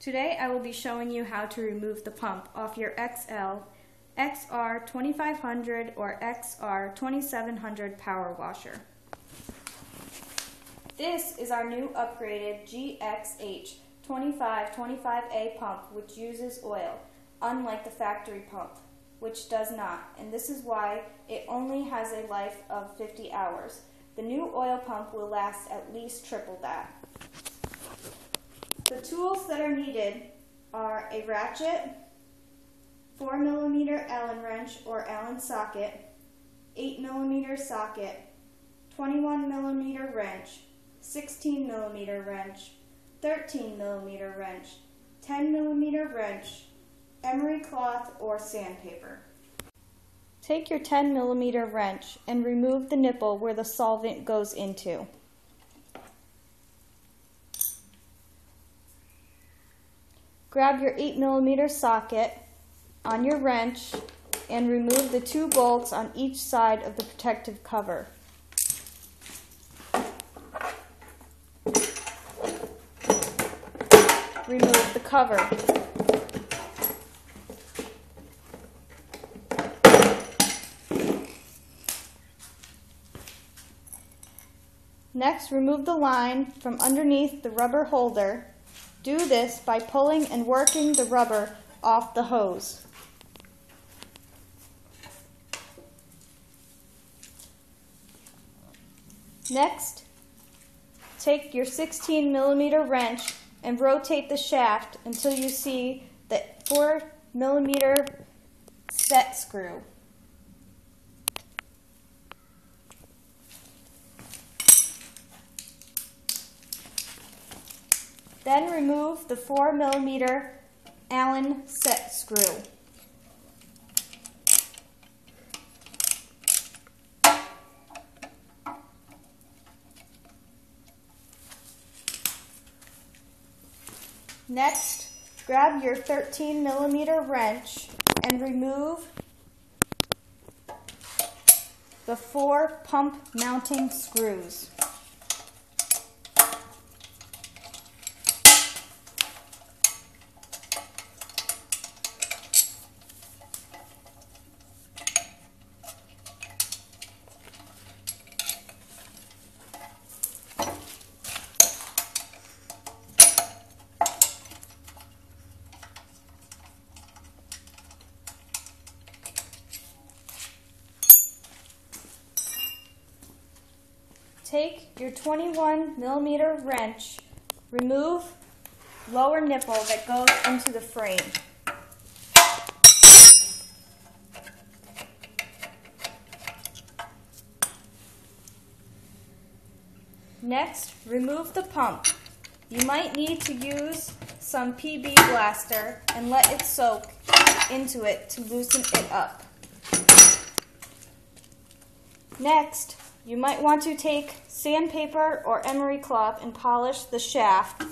Today I will be showing you how to remove the pump off your XR2500 or XR2700 power washer. This is our new upgraded GXH2525A pump, which uses oil, unlike the factory pump, which does not, and this is why it only has a life of 50 hours. The new oil pump will last at least triple that. The tools that are needed are a ratchet, 4mm Allen wrench or Allen socket, 8mm socket, 21mm wrench, 16mm wrench, 13mm wrench, 10mm wrench, emery cloth or sandpaper. Take your 10mm wrench and remove the nipple where the solvent goes into. Grab your 8mm socket on your wrench and remove the two bolts on each side of the protective cover. Remove the cover. Next, remove the line from underneath the rubber holder. Do this by pulling and working the rubber off the hose. Next, take your 16mm wrench and rotate the shaft until you see the 4mm set screw. Then remove the 4mm Allen set screw. Next, grab your 13mm wrench and remove the 4 pump mounting screws. Take your 21mm wrench, remove lower nipple that goes into the frame. Next, remove the pump. You might need to use some PB Blaster and let it soak into it to loosen it up. Next, you might want to take sandpaper or emery cloth and polish the shaft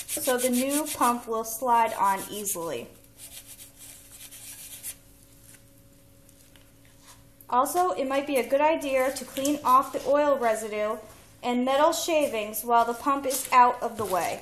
so the new pump will slide on easily. Also, it might be a good idea to clean off the oil residue and metal shavings while the pump is out of the way.